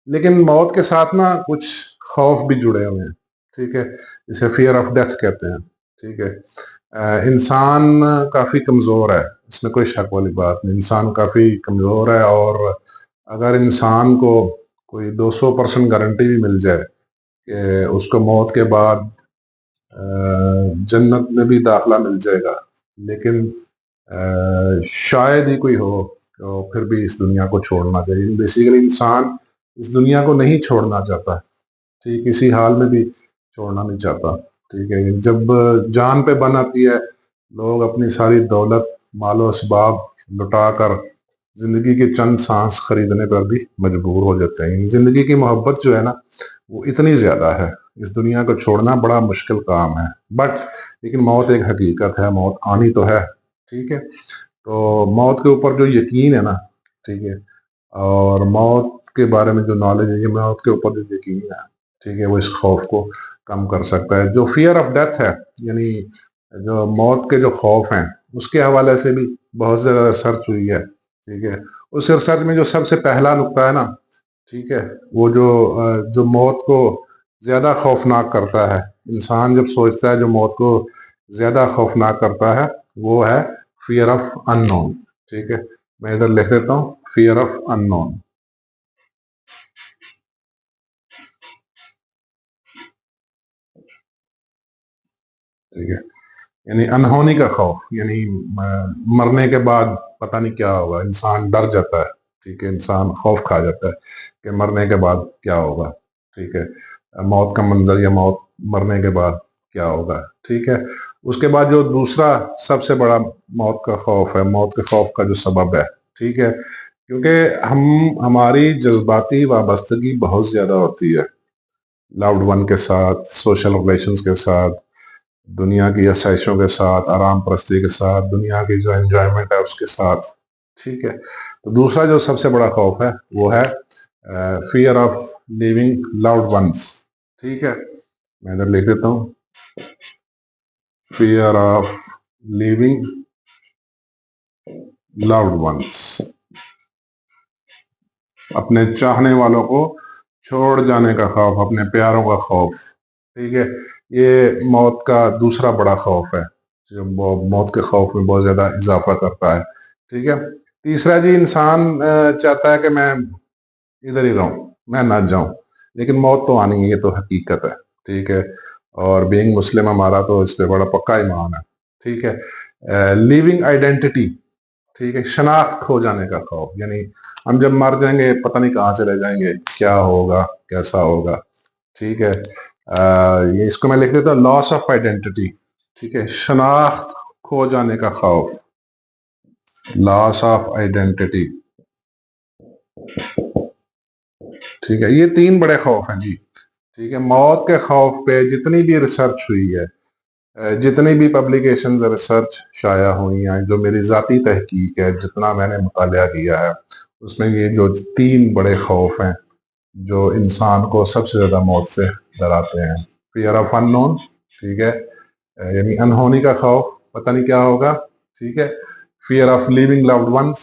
लेकिन मौत के साथ ना कुछ खौफ भी जुड़े हुए हैं, ठीक है, इसे फियर ऑफ डेथ कहते हैं, ठीक है। इंसान काफ़ी कमज़ोर है, इसमें कोई शक वाली बात नहीं, इंसान काफ़ी कमज़ोर है। और अगर इंसान को कोई 200% गारंटी भी मिल जाए कि उसको मौत के बाद जन्नत में भी दाखला मिल जाएगा, लेकिन शायद ही कोई हो तो फिर भी इस दुनिया को छोड़ना चाहिए। बेसिकली इंसान इस दुनिया को नहीं छोड़ना चाहता, ठीक, किसी हाल में भी छोड़ना नहीं चाहता, ठीक है। जब जान पे बन आती है, लोग अपनी सारी दौलत, मालो असबाब लुटा कर जिंदगी के चंद सांस खरीदने पर भी मजबूर हो जाते हैं। जिंदगी की मोहब्बत जो है ना, वो इतनी ज्यादा है, इस दुनिया को छोड़ना बड़ा मुश्किल काम है। बट लेकिन मौत एक हकीकत है, मौत आनी तो है, ठीक है। तो मौत के ऊपर जो यकीन है ना, ठीक है, और मौत के बारे में जो नॉलेज है, ये मौत के ऊपर जो यकीन है, ठीक है, वो इस खौफ को कम कर सकता है। जो फियर ऑफ डेथ है, यानी जो मौत के जो खौफ हैं, उसके हवाले से भी बहुत ज़्यादा रिसर्च हुई है, ठीक है। उस रिसर्च में जो सबसे पहला नुक्ता है ना, ठीक है, वो जो मौत को ज़्यादा खौफनाक करता है, इंसान जब सोचता है जो मौत को ज़्यादा खौफनाक करता है, वो है फियर ऑफ अननोन, ठीक है। मैं इधर लिख देता हूँ, फियर ऑफ अननोन, ठीक है। यानी अनहोनी का खौफ, यानी मरने के बाद पता नहीं क्या होगा, इंसान डर जाता है, ठीक है, इंसान खौफ खा जाता है कि मरने के बाद क्या होगा, ठीक है, मौत का मंजर या मौत, मरने के बाद क्या होगा, ठीक है। उसके बाद जो दूसरा सबसे बड़ा मौत का खौफ है, मौत के खौफ का जो सबब है, ठीक है, क्योंकि हम हमारी जज्बाती वाबस्तगी बहुत ज्यादा होती है लव्ड वन के साथ, सोशल रिलेशंस के साथ, दुनिया की आसाइशों के साथ, आराम परस्ती के साथ, दुनिया की जो एंजॉयमेंट है उसके साथ, ठीक है। तो दूसरा जो सबसे बड़ा खौफ है, वो है fear of living loved ones, ठीक है। मैं इधर लिख देता हूँ, fear of living loved ones, अपने चाहने वालों को छोड़ जाने का खौफ, अपने प्यारों का खौफ, ठीक है। ये मौत का दूसरा बड़ा खौफ है, जो मौत के खौफ में बहुत ज्यादा इजाफा करता है, ठीक है। तीसरा जी, इंसान चाहता है कि मैं इधर ही रहूं, मैं ना जाऊं, लेकिन मौत तो आनी है, ये तो हकीकत है, ठीक है। और बीइंग मुस्लिम हमारा तो इस पे बड़ा पक्का ईमान है, ठीक है। लिविंग आइडेंटिटी, ठीक है, शनाख्त खो जाने का खौफ, यानी हम जब मर जाएंगे पता नहीं कहाँ चले जाएंगे, क्या होगा, कैसा होगा, ठीक है। ये इसको मैं लिख देता हूँ, लॉस ऑफ आइडेंटिटी, ठीक है, शनाख्त खो जाने का खौफ, लॉस ऑफ आइडेंटिटी, ठीक है। ये तीन बड़े खौफ हैं जी, ठीक है। मौत के खौफ पे जितनी भी रिसर्च हुई है, जितनी भी पब्लिकेशन रिसर्च शाया हुई हैं, जो मेरी ज़ाती तहकीक है, जितना मैंने मुतालिया किया है, उसमें ये जो तीन बड़े खौफ हैं जो इंसान को सबसे ज़्यादा मौत से डराते हैं, फियर ऑफ अननोन, ठीक है, यानी अनहोनी का खौफ, पता नहीं क्या होगा, ठीक है। Fear of living loved ones,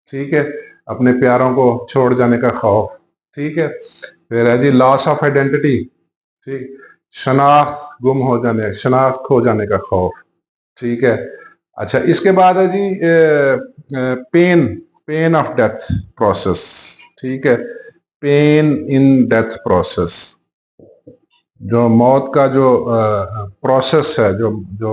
ठीक है, अपने प्यारों को छोड़ जाने का खौफ, ठीक है। फिर है जी लॉस ऑफ आइडेंटिटी, ठीक, शनाख्त गुम हो जाने, शनाख्त खो जाने का खौफ, ठीक है। अच्छा, इसके बाद है जी pain, pain of death process, ठीक है, पेन इन डेथ प्रोसेस, जो मौत का जो प्रोसेस है, जो जो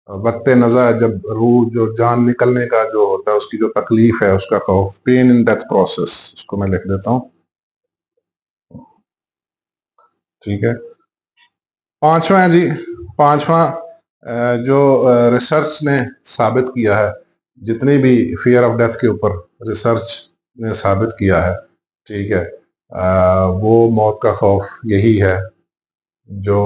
वक्त नज़र, जब रूह, जो जान निकलने का जो होता है, उसकी जो तकलीफ है, उसका खौफ, पेन इन डेथ प्रोसेस, उसको मैं लिख देता हूँ, ठीक है। पांचवा है जी, पांचवा जो रिसर्च ने साबित किया है, जितनी भी फियर ऑफ डेथ के ऊपर रिसर्च ने साबित किया है, ठीक है, वो मौत का खौफ यही है जो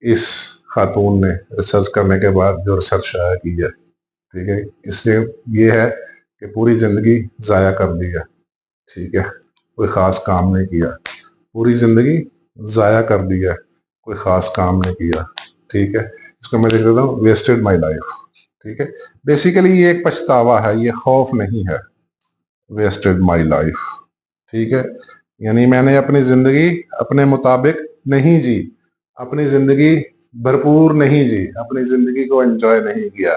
इस खातून ने रिसर्च करने के बाद जो रिसर्च शाया की है, ठीक है। इससे ये है कि पूरी जिंदगी ज़ाया कर दी है, ठीक है, कोई ख़ास काम नहीं किया, पूरी जिंदगी ज़ाया कर दी है, कोई ख़ास काम नहीं किया, ठीक है। इसको मैं लिख देता हूँ, वेस्टेड माई लाइफ, ठीक है। बेसिकली ये एक पछतावा है, ये खौफ नहीं है, वेस्टेड माई लाइफ, ठीक है। यानी मैंने अपनी जिंदगी अपने मुताबिक नहीं जी, अपनी जिंदगी भरपूर नहीं जी, अपनी जिंदगी को एंजॉय नहीं किया।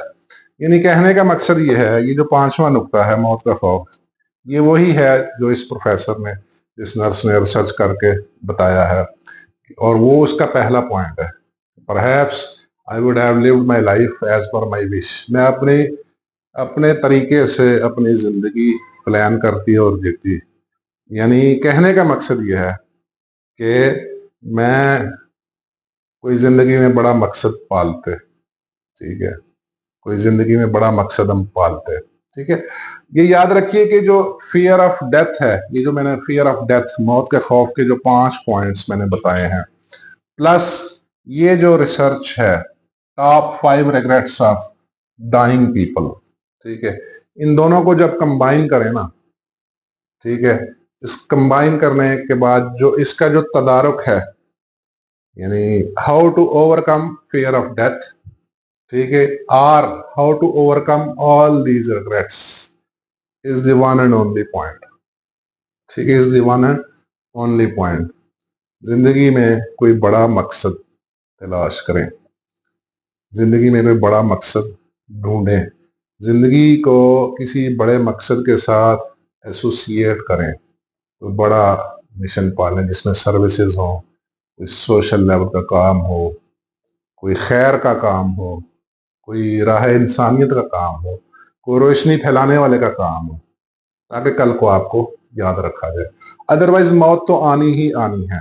यानी कहने का मकसद ये है, ये जो पांचवा नुक्ता है मौत का खौफ, ये वही है जो इस प्रोफेसर ने, इस नर्स ने रिसर्च करके बताया है, और वो उसका पहला पॉइंट है। Perhaps I would have lived my life as per my wish. मैं अपने अपने तरीके से अपनी जिंदगी प्लान करती और जीती। यानी कहने का मकसद यह है कि मैं कोई जिंदगी में बड़ा मकसद पालते, ठीक है, कोई जिंदगी में बड़ा मकसद हम पालते हैं, ठीक है। ये याद रखिए कि जो फियर ऑफ डेथ है, ये जो मैंने फियर ऑफ डेथ, मौत के खौफ के जो 5 पॉइंट्स मैंने बताए हैं, प्लस ये जो रिसर्च है, top 5 regrets of dying people, ठीक है, इन दोनों को जब कंबाइन करें ना, ठीक है, इस कंबाइन करने के बाद जो इसका जो तदारुक है, यानी how to overcome fear of death, ठीक है, or how to overcome all these regrets is the one and only point, ठीक है, is the one and only point. जिंदगी में कोई बड़ा मकसद तलाश करें, जिंदगी में कोई बड़ा मकसद ढूंढें, जिंदगी को किसी बड़े मकसद के साथ एसोसिएट करें, कोई बड़ा मिशन पालें जिसमें सर्विसेज हो, कोई सोशल लेवल का काम हो, कोई खैर का काम हो, कोई राह इंसानियत का काम हो, कोई रोशनी फैलाने वाले का काम हो, ताकि कल को आपको याद रखा जाए। अदरवाइज मौत तो आनी ही आनी है,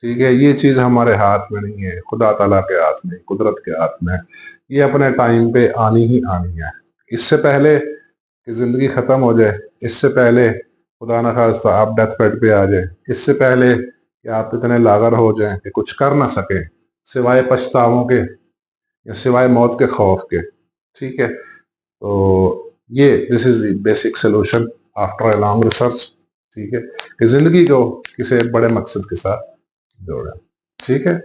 ठीक है, ये चीज हमारे हाथ में नहीं है, खुदा ताला के हाथ में, कुदरत के हाथ में है। ये अपने टाइम पे आनी ही आनी है। इससे पहले कि जिंदगी खत्म हो जाए, इससे पहले खुदा न खास्ता आप डेथ बेड पे आ जाए, इससे पहले कि आप इतने लागर हो जाएं कि कुछ कर ना सके सिवाय पछतावों के या सिवाय मौत के खौफ के, ठीक है। तो ये this is the basic solution after a long research, ठीक है, कि जिंदगी को किसी बड़े मकसद के साथ जोड़ें, ठीक है।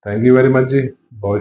थैंक यू वेरी मच जी, बहुत